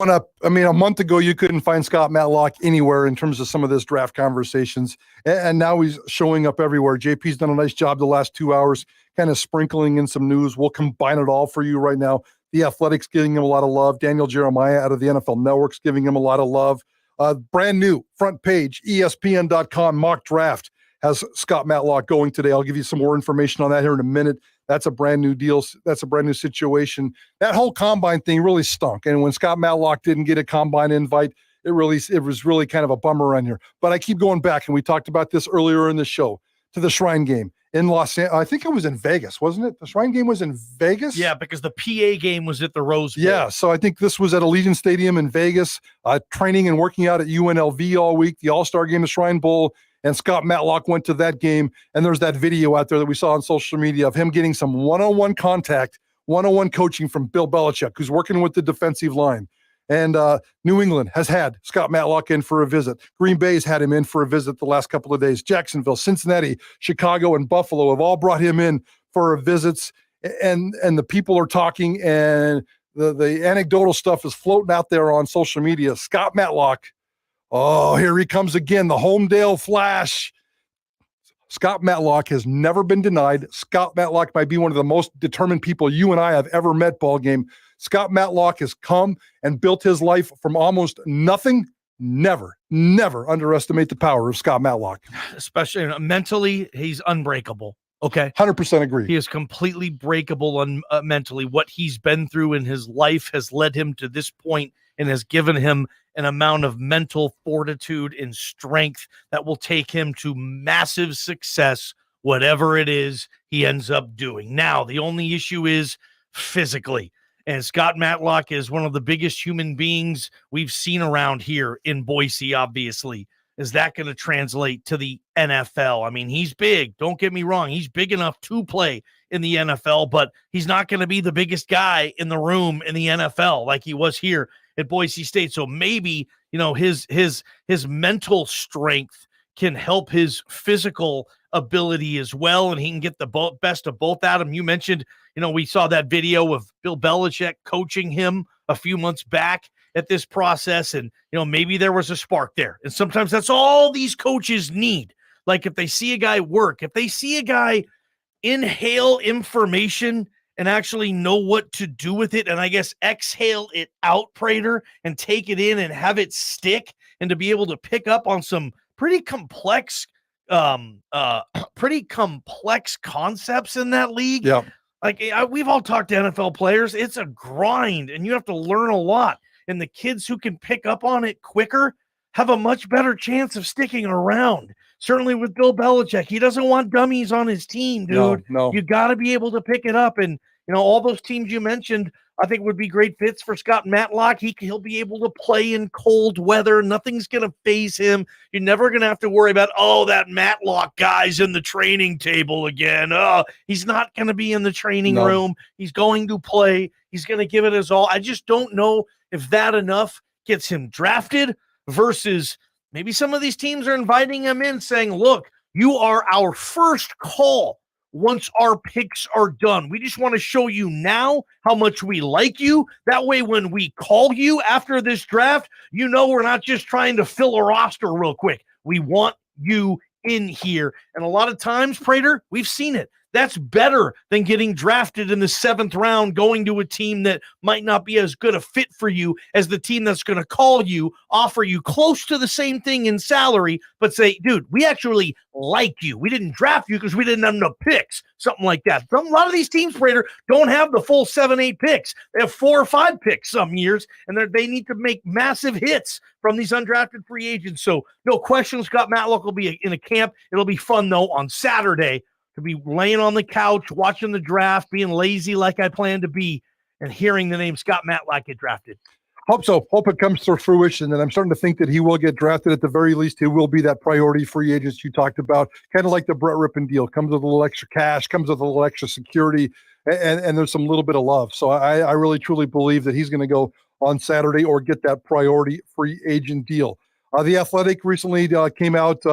I mean, a month ago, you couldn't find Scott Matlock anywhere in terms of some of this draft conversations. And now he's showing up everywhere. JP's done a nice job the last 2 hours, kind of sprinkling in some news. We'll combine it all for you right now. The Athletic's giving him a lot of love. Daniel Jeremiah out of the NFL Network's giving him a lot of love. Brand new front page, ESPN.com mock draft has Scott Matlock going today. I'll give you some more information on that here in a minute. That's a brand new deal. That's a brand new situation. That whole combine thing really stunk. And when Scott Matlock didn't get a combine invite, it was really kind of a bummer on here. But I keep going back, and we talked about this earlier in the show, to the Shrine game in Los Angeles. I think it was in Vegas, wasn't it? The Shrine game was in Vegas? Yeah, because the PA game was at the Rose Bowl. Yeah, so I think this was at Allegiant Stadium in Vegas, training and working out at UNLV all week, the All-Star game, the Shrine Bowl. And Scott Matlock went to that game, and there's that video out there that we saw on social media of him getting some one-on-one contact, one-on-one coaching from Bill Belichick, who's working with the defensive line. And New England has had Scott Matlock in for a visit. Green Bay's had him in for a visit the last couple of days. Jacksonville, Cincinnati, Chicago, and Buffalo have all brought him in for visits. And the people are talking, and the anecdotal stuff is floating out there on social media. Scott Matlock, oh, here he comes again, the Homedale Flash. Scott Matlock has never been denied. Scott Matlock might be one of the most determined people you and I have ever met, Ballgame. Scott Matlock has come and built his life from almost nothing. Never underestimate the power of Scott Matlock. Especially mentally, he's unbreakable. Okay. 100% agree. He is completely breakable mentally. What he's been through in his life has led him to this point and has given him an amount of mental fortitude and strength that will take him to massive success, whatever it is he ends up doing. Now, the only issue is physically. And Scott Matlock is one of the biggest human beings we've seen around here in Boise, obviously. Is that going to translate to the NFL? I mean, he's big. Don't get me wrong. He's big enough to play in the NFL, but he's not going to be the biggest guy in the room in the NFL like he was here at Boise State. So maybe, his mental strength can help his physical ability as well, and he can get the best of both out of him. You mentioned, we saw that video of Bill Belichick coaching him a few months back at this process, and maybe there was a spark there. And sometimes that's all these coaches need. Like if they see a guy work, if they see a guy inhale information and actually know what to do with it, and I guess exhale it out, Prater, and take it in and have it stick, and to be able to pick up on some pretty complex concepts in that league. Yeah. Like we've all talked to NFL players. It's a grind, and you have to learn a lot. And the kids who can pick up on it quicker have a much better chance of sticking around. Certainly with Bill Belichick, he doesn't want dummies on his team, dude. No. You got to be able to pick it up. And, all those teams you mentioned, I think would be great fits for Scott Matlock. He'll be able to play in cold weather. Nothing's going to faze him. You're never going to have to worry about, that Matlock guy's in the training table again. Oh, he's not going to be in the training room. He's going to play. He's going to give it his all. I just don't know if that enough gets him drafted versus maybe some of these teams are inviting him in saying, look, you are our first call once our picks are done. We just want to show you now how much we like you. That way, when we call you after this draft, we're not just trying to fill a roster real quick. We want you in here. And a lot of times, Prater, we've seen it. That's better than getting drafted in the 7th round, going to a team that might not be as good a fit for you as the team that's going to call you, offer you close to the same thing in salary, but say, dude, we actually like you. We didn't draft you because we didn't have enough picks, something like that. A lot of these teams, Prater, don't have the full 7-8 picks. They have 4 or 5 picks some years, and they need to make massive hits from these undrafted free agents. So no question, Scott Matlock will be in a camp. It'll be fun, though, on Saturday to be laying on the couch, watching the draft, being lazy like I plan to be, and hearing the name Scott Matlock get drafted. Hope so. Hope it comes to fruition, and I'm starting to think that he will get drafted. At the very least, he will be that priority free agent you talked about, kind of like the Brett Rippon deal. Comes with a little extra cash, comes with a little extra security, and there's some little bit of love. So I really, truly believe that he's going to go on Saturday or get that priority free agent deal. The Athletic recently came out.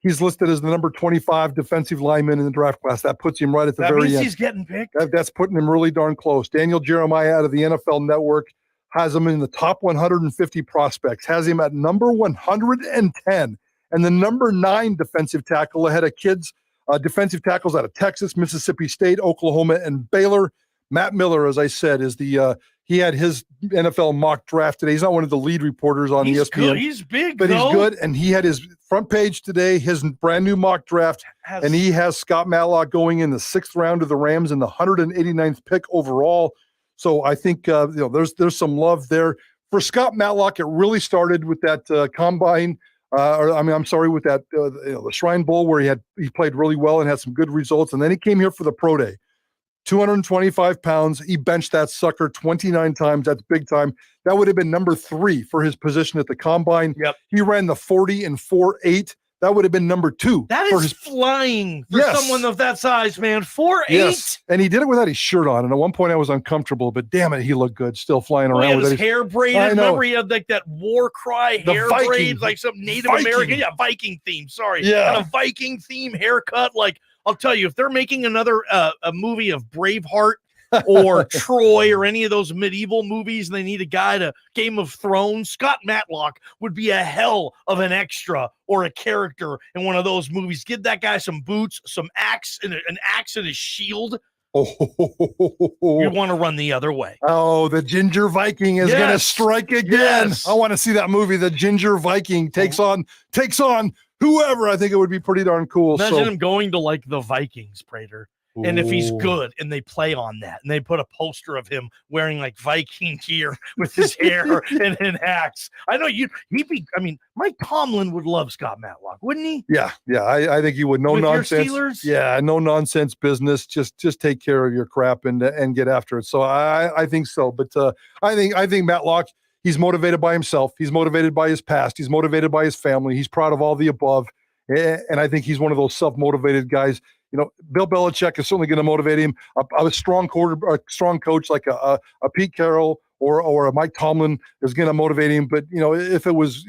He's listed as the number 25 defensive lineman in the draft class. That puts him right at the very end. He's getting picked. That's putting him really darn close. Daniel Jeremiah out of the NFL Network has him in the top 150 prospects, has him at number 110, and the number 9 defensive tackle ahead of defensive tackles out of Texas, Mississippi State, Oklahoma, and Baylor. Matt Miller, as I said, is he had his NFL mock draft today. He's not one of the lead reporters on ESPN. Good. He's big, but though. He's good. And he had his front page today, his brand new mock draft, and he has Scott Matlock going in the 6th round of the Rams and the 189th pick overall. So I think there's some love there for Scott Matlock. It really started with that combine. With that the Shrine Bowl where he played really well and had some good results, and then he came here for the pro day. 225 pounds. He benched that sucker 29 times. That's big time. That would have been number 3 for his position at the combine. Yep. He ran the 40 and 4.8. That would have been number 2. That is flying for someone of that size, man. 4.8. Yes. And he did it without his shirt on. And at one point I was uncomfortable, but damn it, he looked good still flying around with his hair braided. Remember he had like that war cry hair braid, like some Native American. Yeah, Viking theme. Sorry. Yeah. And a Viking theme haircut. Like, I'll tell you, if they're making another a movie of Braveheart or Troy or any of those medieval movies and they need a guy to Game of Thrones, Scott Matlock would be a hell of an extra or a character in one of those movies. Give that guy some boots, some axe, and an axe and a shield. You want to run the other way. Oh, the Ginger Viking is going to strike again. I want to see that movie. The Ginger Viking takes on whoever. I think it would be pretty darn cool. Imagine him going to like the Vikings, Prater. And if he's good and they play on that and they put a poster of him wearing like Viking gear with his hair and an axe. I know Mike Tomlin would love Scott Matlock, wouldn't he? Yeah. I think he would. No with nonsense. Your Steelers? Yeah, no nonsense business. Just take care of your crap and get after it. So I think so. But I think Matlock, he's motivated by himself. He's motivated by his past. He's motivated by his family. He's proud of all the above. And I think he's one of those self-motivated guys. Bill Belichick is certainly going to motivate him. A strong coach like a Pete Carroll or a Mike Tomlin is going to motivate him. But if it was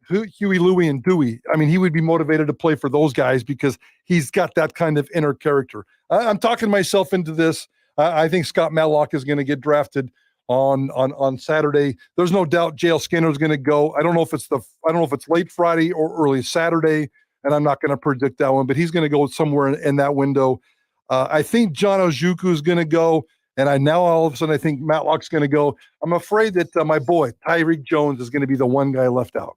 Huey, Louie, and Dewey, he would be motivated to play for those guys because he's got that kind of inner character. I'm talking myself into this. I think Scott Matlock is going to get drafted on Saturday. There's no doubt JL Skinner is going to go. I don't know if it's late Friday or early Saturday. And I'm not going to predict that one, but he's going to go somewhere in that window. I think John Ojukwu is going to go, and now all of a sudden I think Matlock's going to go. I'm afraid that my boy Tyreek Jones is going to be the one guy left out.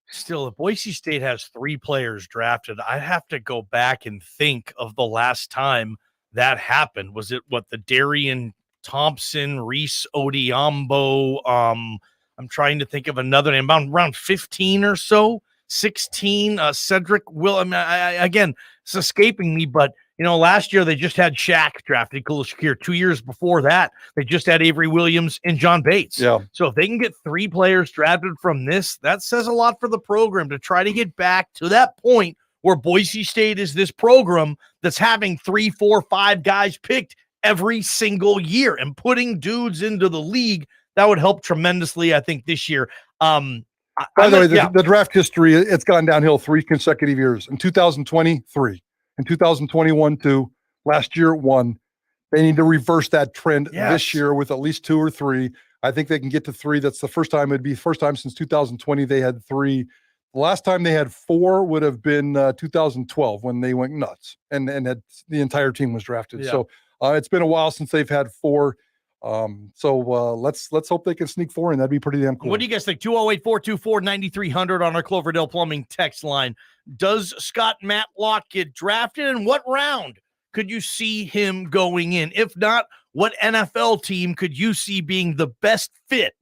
Still, if Boise State has 3 players drafted, I have to go back and think of the last time that happened. Was it the Darian Thompson, Reese Odiambo? I'm trying to think of another name, around 15 or so. 16, Cedric Will. Again, it's escaping me, but last year they just had Shaq drafted, Khalil Shakir. 2 years before that, they just had Avery Williams and John Bates. Yeah. So if they can get 3 players drafted from this, that says a lot for the program to try to get back to that point where Boise State is this program that's having 3, 4, 5 guys picked every single year and putting dudes into the league. That would help tremendously, I think, this year. By the way, the draft history, it's gone downhill 3 consecutive years. In 2020, 3. In 2021, 2. Last year, 1. They need to reverse that trend this year with at least 2 or 3. I think they can get to 3. That's the first time. It'd be the first time since 2020 they had 3. The last time they had 4 would have been 2012 when they went nuts and had the entire team was drafted. Yeah. So it's been a while since they've had 4. Let's hope they can sneak 4 in. That'd be pretty damn cool. What do you guys think? 208-424-9300 on our Cloverdale Plumbing text line. Does Scott Matlock get drafted? And what round could you see him going in? If not, what NFL team could you see being the best fit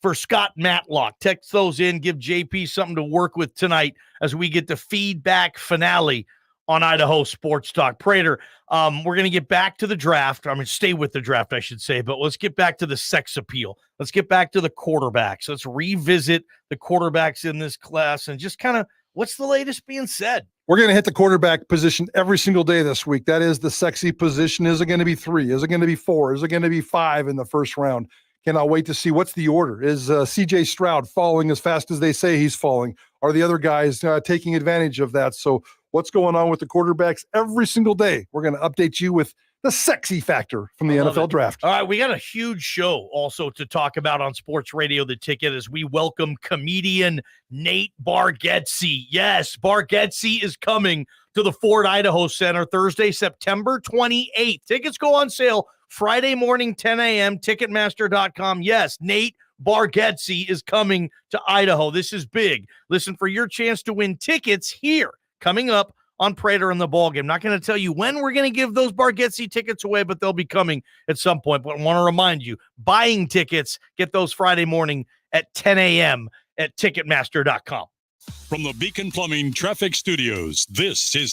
for Scott Matlock? Text those in. Give JP something to work with tonight as we get the feedback finale on Idaho Sports Talk. Prater, we're going to get back to the draft. Stay with the draft, I should say, but let's get back to the sex appeal. Let's get back to the quarterbacks. Let's revisit the quarterbacks in this class and just kind of what's the latest being said? We're going to hit the quarterback position every single day this week. That is the sexy position. Is it going to be 3? Is it going to be 4? Is it going to be 5 in the first round? Cannot wait to see what's the order. Is C.J. Stroud falling as fast as they say he's falling? Are the other guys taking advantage of that? So what's going on with the quarterbacks every single day? We're going to update you with the sexy factor from the I love NFL it. draft. All right, we got a huge show also to talk about on Sports Radio The Ticket as we welcome comedian Nate Bargatze. Yes, Bargatze is coming to the Ford Idaho Center Thursday, September 28th. Tickets go on sale Friday morning, 10 a.m., Ticketmaster.com. Yes, Nate Bargatze is coming to Idaho. This is big. Listen for your chance to win tickets here coming up on Prater and the Ballgame. Not going to tell you when we're going to give those Bargatze tickets away, but they'll be coming at some point. But I want to remind you, buying tickets, get those Friday morning at 10 a.m. at Ticketmaster.com. From the Beacon Plumbing Traffic Studios, this is